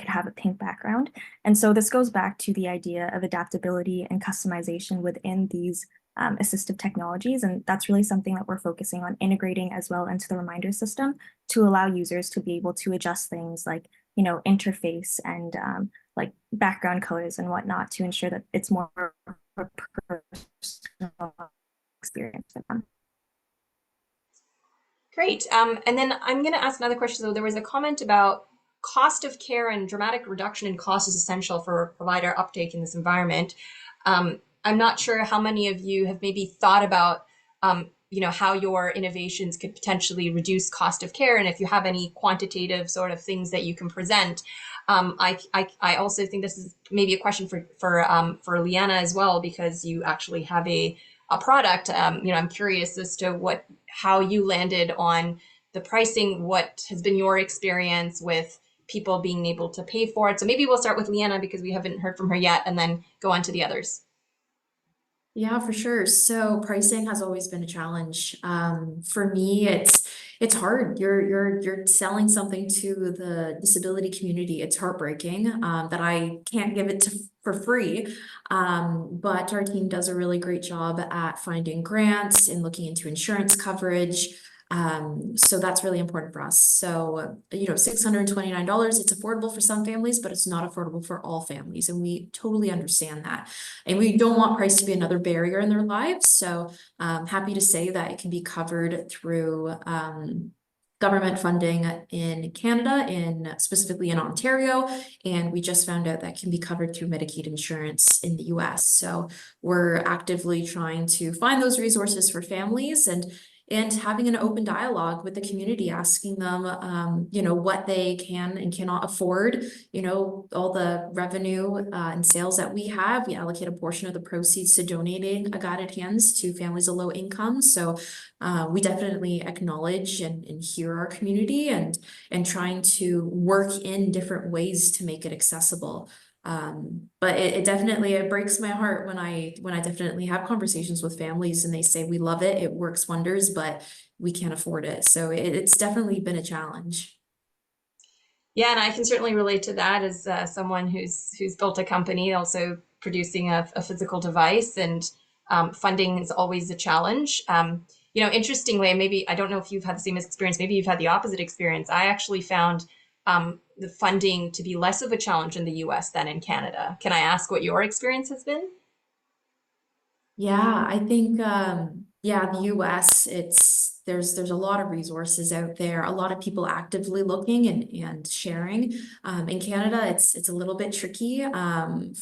have a pink background. And so this goes back to the idea of adaptability and customization within these assistive technologies. And that's really something that we're focusing on integrating as well into the reminder system to allow users to be able to adjust things like, interface and like background colors and whatnot to ensure that it's more of a personal experience for them. Great. And then I'm going to ask another question. So there was a comment about cost of care and dramatic reduction in cost is essential for provider uptake in this environment. I'm not sure how many of you have maybe thought about, how your innovations could potentially reduce cost of care, and if you have any quantitative sort of things that you can present. I also think this is maybe a question for Lianna as well, because you actually have a product. I'm curious as to how you landed on the pricing. What has been your experience with people being able to pay for it? So maybe we'll start with Lianna because we haven't heard from her yet, and then go on to the others. Yeah, for sure. So pricing has always been a challenge. For me, it's hard. You're selling something to the disability community. It's heartbreaking that I can't give it for free. But our team does a really great job at finding grants and looking into insurance coverage. So that's really important for us. So, $629, it's affordable for some families, but it's not affordable for all families. And we totally understand that. And we don't want price to be another barrier in their lives. So happy to say that it can be covered through government funding in Canada, specifically in Ontario, and we just found out that can be covered through Medicaid insurance in the US. So we're actively trying to find those resources for families and having an open dialogue with the community, asking them, what they can and cannot afford. All the revenue and sales that we have, we allocate a portion of the proceeds to donating a guided hands to families of low income. So we definitely acknowledge and hear our community and trying to work in different ways to make it accessible. But it definitely, it breaks my heart when I definitely have conversations with families and they say, we love it, it works wonders, but we can't afford it. So it's definitely been a challenge. Yeah, and I can certainly relate to that as someone who's built a company, also producing a physical device, and funding is always a challenge. Interestingly, maybe I don't know if you've had the same experience, maybe you've had the opposite experience. I actually found the funding to be less of a challenge in the US than in Canada. Can I ask what your experience has been? Yeah, I think the US, there's a lot of resources out there, a lot of people actively looking and sharing. In Canada, it's a little bit tricky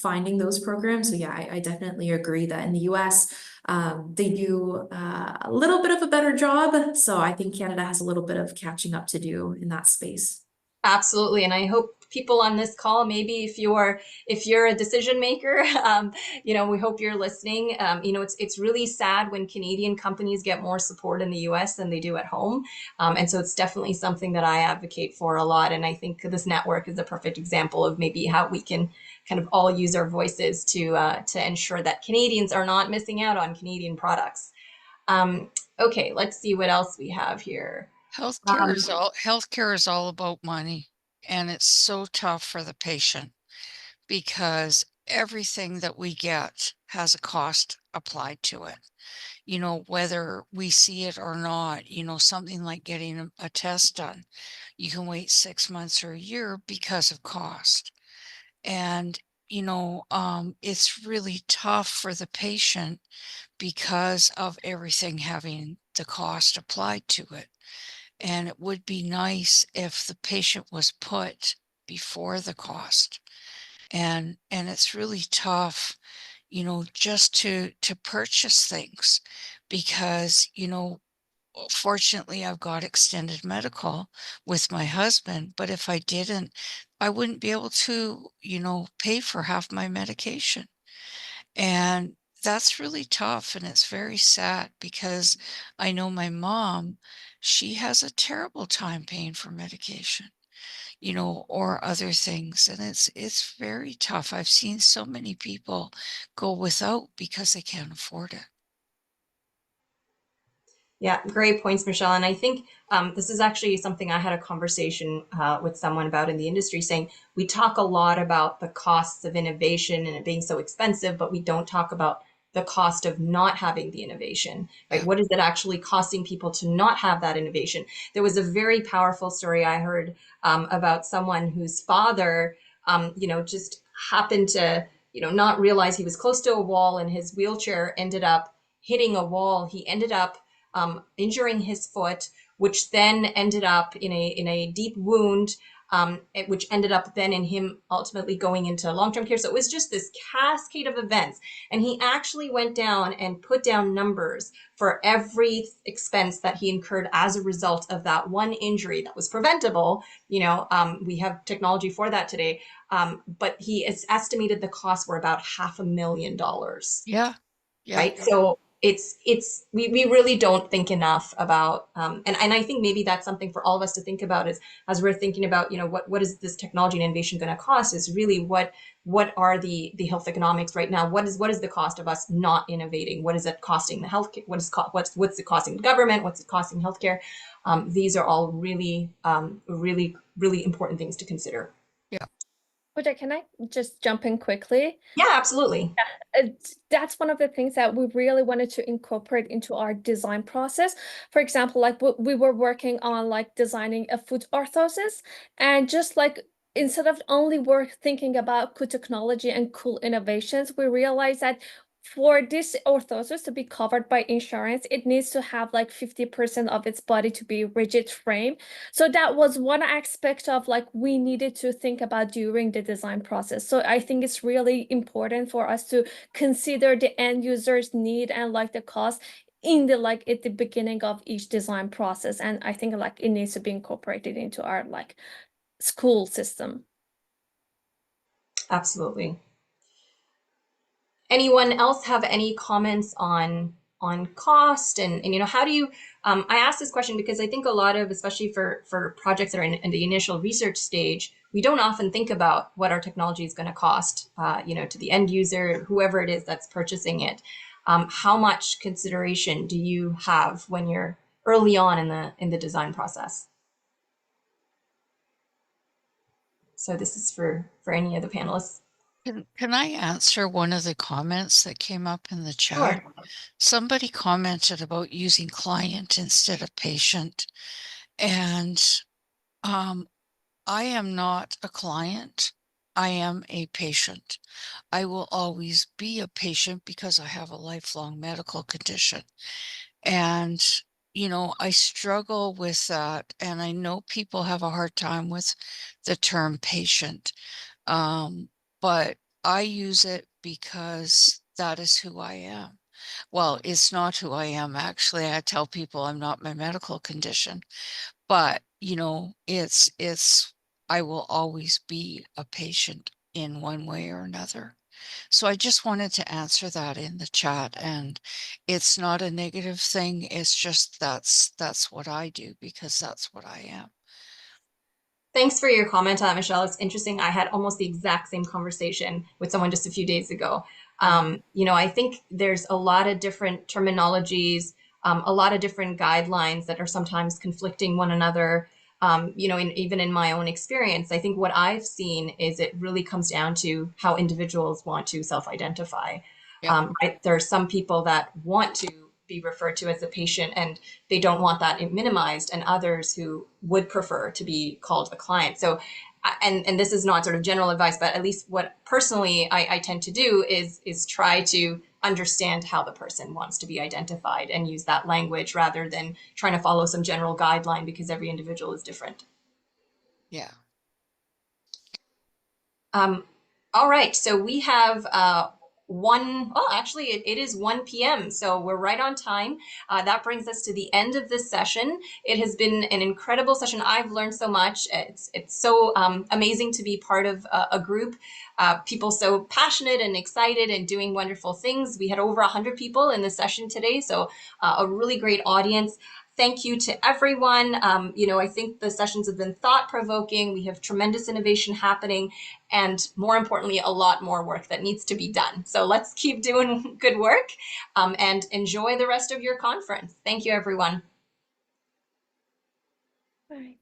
finding those programs. So yeah, I definitely agree that in the US, they do a little bit of a better job. So I think Canada has a little bit of catching up to do in that space. Absolutely, and I hope people on this call, maybe if you're a decision maker, we hope you're listening. It's really sad when Canadian companies get more support in the US than they do at home, and so it's definitely something that I advocate for a lot. And I think this network is a perfect example of maybe how we can kind of all use our voices to ensure that Canadians are not missing out on Canadian products. Okay, let's see what else we have here. Healthcare is all about money, and it's so tough for the patient because everything that we get has a cost applied to it. Whether we see it or not, something like getting a test done, you can wait 6 months or a year because of cost. And, it's really tough for the patient because of everything having the cost applied to it. And it would be nice if the patient was put before the cost. And it's really tough, just to purchase things because, fortunately I've got extended medical with my husband, but if I didn't, I wouldn't be able to, pay for half my medication. And that's really tough, and it's very sad because I know my mom, she has a terrible time paying for medication, or other things, and it's very tough. I've seen so many people go without because they can't afford it. Yeah, great points, Michelle. And I think this is actually something I had a conversation with someone about in the industry, saying we talk a lot about the costs of innovation and it being so expensive, but we don't talk about the cost of not having the innovation, right? Yeah. What is it actually costing people to not have that innovation? There was a very powerful story I heard about someone whose father, just happened to, not realize he was close to a wall, and his wheelchair ended up hitting a wall. He ended up injuring his foot, which then ended up in a deep wound, which ended up then in him ultimately going into long-term care. So it was just this cascade of events. And he actually went down and put down numbers for every expense that he incurred as a result of that one injury that was preventable. We have technology for that today. But he has estimated the costs were about $500,000. Yeah. Right. So we really don't think enough about and I think maybe that's something for all of us to think about, is as we're thinking about, what is this technology and innovation going to cost, is really what are the health economics right now? What is the cost of us not innovating? What is it costing the health? What's it costing the government? What's it costing healthcare? These are all really really important things to consider. Yeah. Pooja, can I just jump in quickly? Yeah, absolutely. That's one of the things that we really wanted to incorporate into our design process. For example, like we were working on like designing a foot orthosis, and just like instead of only thinking about cool technology and cool innovations, we realized that for this orthosis to be covered by insurance, it needs to have like 50% of its body to be rigid frame. So that was one aspect of like we needed to think about during the design process. So I think it's really important for us to consider the end user's need and like the cost in the like at the beginning of each design process. And I think like it needs to be incorporated into our like school system. Absolutely. Anyone else have any comments on cost and how do you I asked this question because I think a lot of, especially for projects that are in the initial research stage, we don't often think about what our technology is going to cost to the end user, whoever it is that's purchasing it. How much consideration do you have when you're early on in the design process? So this is for any of the panelists. Can I answer one of the comments that came up in the chat? Sure. Somebody commented about using client instead of patient. And I am not a client. I am a patient. I will always be a patient because I have a lifelong medical condition. And, I struggle with that. And I know people have a hard time with the term patient. But I use it because that is who I am. Well, it's not who I am, actually. I tell people I'm not my medical condition, but I will always be a patient in one way or another. So I just wanted to answer that in the chat, and it's not a negative thing. It's just that's what I do because that's what I am. Thanks for your comment on Michelle. It's interesting. I had almost the exact same conversation with someone just a few days ago. I think there's a lot of different terminologies, a lot of different guidelines that are sometimes conflicting one another. Even in my own experience, I think what I've seen is it really comes down to how individuals want to self-identify. Yep. Right? There are some people that want to be referred to as a patient and they don't want that minimized, and others who would prefer to be called a client. So, and this is not sort of general advice, but at least what personally I tend to do is try to understand how the person wants to be identified and use that language rather than trying to follow some general guideline because every individual is different. Yeah. All right, so we have it is 1 p.m. So we're right on time. That brings us to the end of this session. It has been an incredible session. I've learned so much. It's so amazing to be part of a group, people so passionate and excited and doing wonderful things. We had over 100 people in the session today, so a really great audience. Thank you to everyone. I think the sessions have been thought-provoking. We have tremendous innovation happening, and more importantly, a lot more work that needs to be done. So let's keep doing good work and enjoy the rest of your conference. Thank you, everyone. Bye.